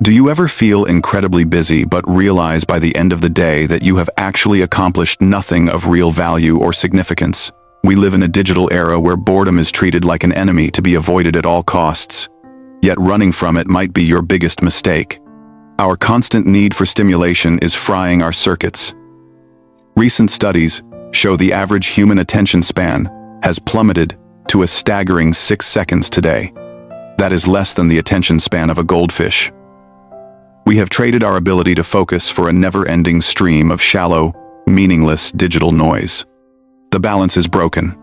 Do you ever feel incredibly busy but realize by the end of the day that you have actually accomplished nothing of real value or significance? We live in a digital era where boredom is treated like an enemy to be avoided at all costs. Yet running from it might be your biggest mistake. Our constant need for stimulation is frying our circuits. Recent studies show the average human attention span has plummeted to a staggering 6 seconds today. That is less than the attention span of a goldfish. We have traded our ability to focus for a never-ending stream of shallow, meaningless digital noise. The balance is broken.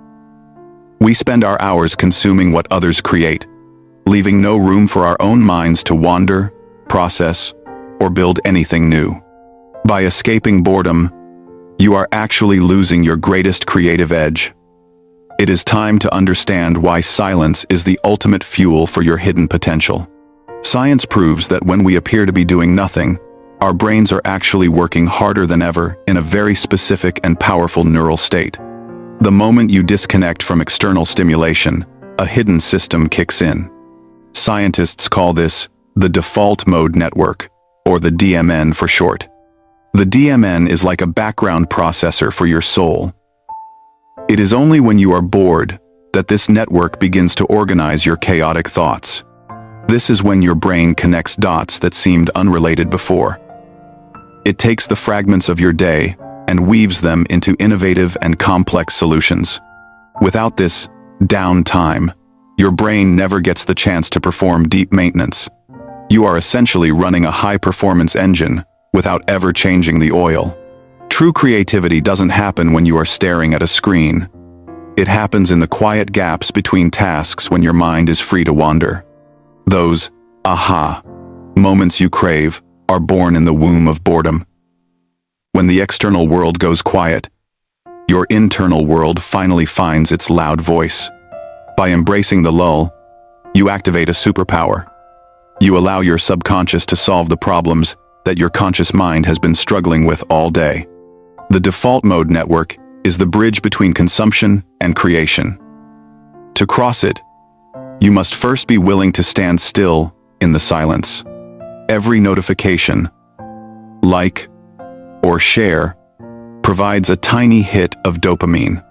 We spend our hours consuming what others create, leaving no room for our own minds to wander, process, or build anything new. By escaping boredom, you are actually losing your greatest creative edge. It is time to understand why silence is the ultimate fuel for your hidden potential. Science proves that when we appear to be doing nothing, our brains are actually working harder than ever in a very specific and powerful neural state. The moment you disconnect from external stimulation, a hidden system kicks in. Scientists call this the default mode network, or the DMN for short. The DMN is like a background processor for your soul. It is only when you are bored that this network begins to organize your chaotic thoughts. This is when your brain connects dots that seemed unrelated before. It takes the fragments of your day and weaves them into innovative and complex solutions. Without this downtime, your brain never gets the chance to perform deep maintenance. You are essentially running a high-performance engine without ever changing the oil. True creativity doesn't happen when you are staring at a screen. It happens in the quiet gaps between tasks when your mind is free to wander. Those aha moments you crave are born in the womb of boredom. When the external world goes quiet, your internal world finally finds its loud voice. By embracing the lull, you activate a superpower. You allow your subconscious to solve the problems that your conscious mind has been struggling with all day. The default mode network is the bridge between consumption and creation. To cross it, you must first be willing to stand still in the silence. Every notification, like, or share provides a tiny hit of dopamine.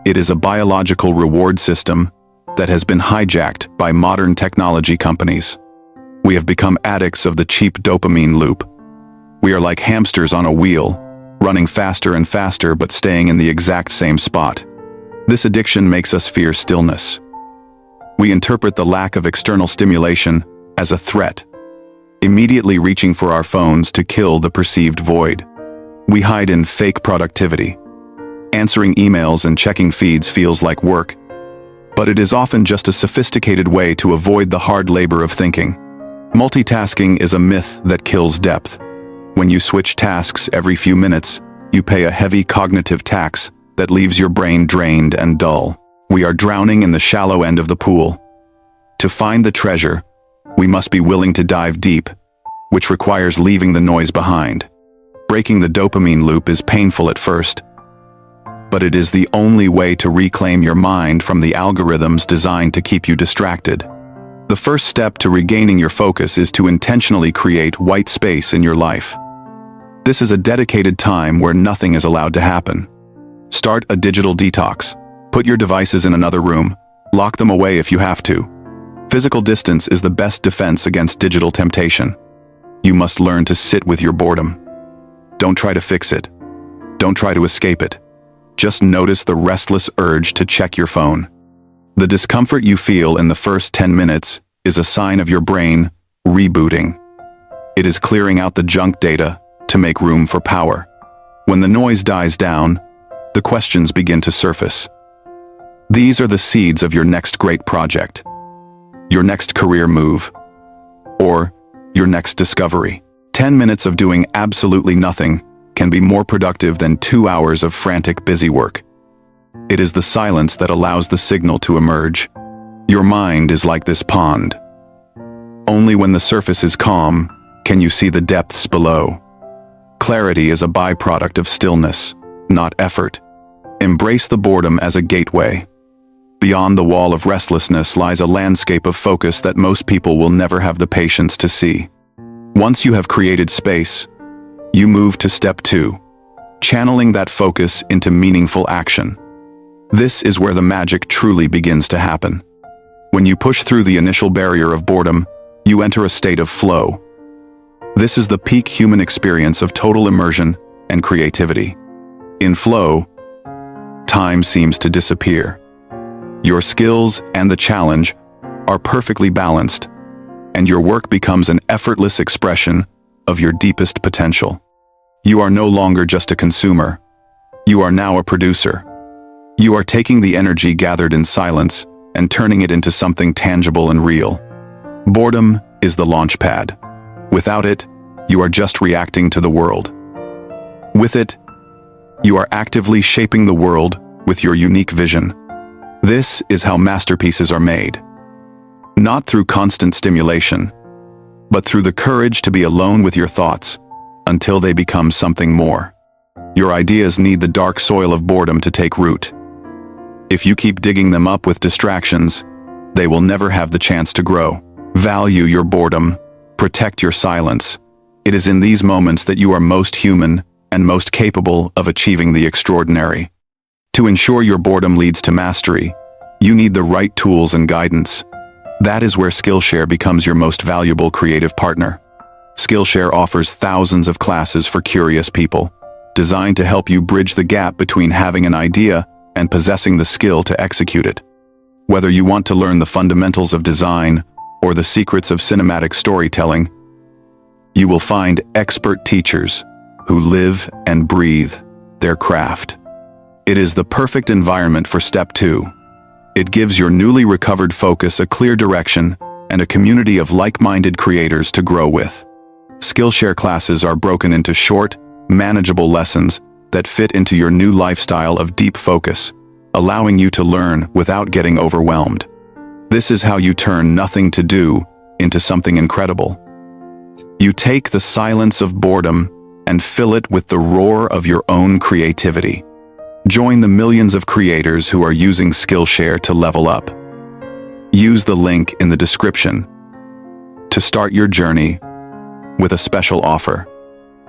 It is a biological reward system that has been hijacked by modern technology companies. We have become addicts of the cheap dopamine loop. We are like hamsters on a wheel, running faster and faster but staying in the exact same spot. This addiction makes us fear stillness. We interpret the lack of external stimulation as a threat, immediately reaching for our phones to kill the perceived void. We hide in fake productivity. Answering emails and checking feeds feels like work, but it is often just a sophisticated way to avoid the hard labor of thinking. Multitasking is a myth that kills depth. When you switch tasks every few minutes, you pay a heavy cognitive tax that leaves your brain drained and dull. We are drowning in the shallow end of the pool. To find the treasure, we must be willing to dive deep, which requires leaving the noise behind. Breaking the dopamine loop is painful at first, but it is the only way to reclaim your mind from the algorithms designed to keep you distracted. The first step to regaining your focus is to intentionally create white space in your life. This is a dedicated time where nothing is allowed to happen. Start a digital detox. Put your devices in another room. Lock them away if you have to. Physical distance is the best defense against digital temptation. You must learn to sit with your boredom. Don't try to fix it. Don't try to escape it. Just notice the restless urge to check your phone. The discomfort you feel in the first 10 minutes is a sign of your brain rebooting. It is clearing out the junk data to make room for power. When the noise dies down, the questions begin to surface. These are the seeds of your next great project, your next career move, or your next discovery. 10 minutes of doing absolutely nothing can be more productive than 2 hours of frantic busy work. It is the silence that allows the signal to emerge. Your mind is like this pond. Only when the surface is calm can you see the depths below. Clarity is a byproduct of stillness, not effort. Embrace the boredom as a gateway. Beyond the wall of restlessness lies a landscape of focus that most people will never have the patience to see. Once you have created space, you move to step 2, channeling that focus into meaningful action. This is where the magic truly begins to happen. When you push through the initial barrier of boredom, you enter a state of flow. This is the peak human experience of total immersion and creativity. In flow, time seems to disappear. Your skills and the challenge are perfectly balanced, and your work becomes an effortless expression of your deepest potential. You are no longer just a consumer. You are now a producer. You are taking the energy gathered in silence and turning it into something tangible and real. Boredom is the launch pad. Without it, you are just reacting to the world. With it, you are actively shaping the world with your unique vision. This is how masterpieces are made. Not through constant stimulation, but through the courage to be alone with your thoughts until they become something more. Your ideas need the dark soil of boredom to take root. If you keep digging them up with distractions, they will never have the chance to grow. Value your boredom. Protect your silence. It is in these moments that you are most human and most capable of achieving the extraordinary. To ensure your boredom leads to mastery, you need the right tools and guidance. That is where Skillshare becomes your most valuable creative partner. Skillshare offers thousands of classes for curious people, designed to help you bridge the gap between having an idea and possessing the skill to execute it. Whether you want to learn the fundamentals of design or the secrets of cinematic storytelling, you will find expert teachers who live and breathe their craft. It is the perfect environment for step 2. It gives your newly recovered focus a clear direction and a community of like-minded creators to grow with. Skillshare classes are broken into short, manageable lessons that fit into your new lifestyle of deep focus, allowing you to learn without getting overwhelmed. This is how you turn nothing to do into something incredible. You take the silence of boredom and fill it with the roar of your own creativity. Join the millions of creators who are using Skillshare to level up. Use the link in the description to start your journey with a special offer.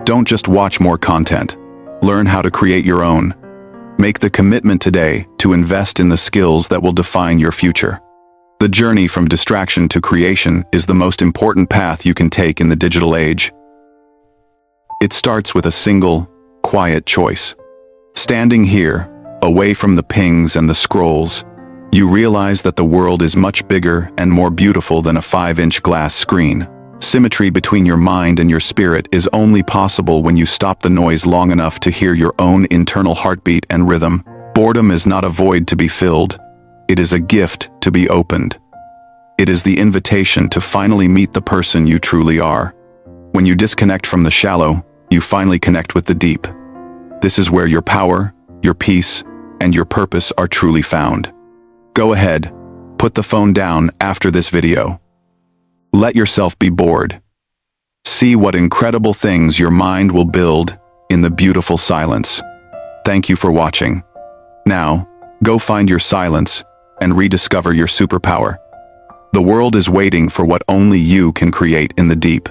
Don't just watch more content. Learn how to create your own. Make the commitment today to invest in the skills that will define your future. The journey from distraction to creation is the most important path you can take in the digital age. It starts with a single, quiet choice. Standing here, away from the pings and the scrolls, you realize that the world is much bigger and more beautiful than a 5-inch glass screen. Symmetry between your mind and your spirit is only possible when you stop the noise long enough to hear your own internal heartbeat and rhythm. Boredom is not a void to be filled. It is a gift to be opened. It is the invitation to finally meet the person you truly are. When you disconnect from the shallow, you finally connect with the deep. This is where your power, your peace, and your purpose are truly found. Go ahead, put the phone down after this video. Let yourself be bored. See what incredible things your mind will build in the beautiful silence. Thank you for watching. Now, go find your silence and rediscover your superpower. The world is waiting for what only you can create in the deep.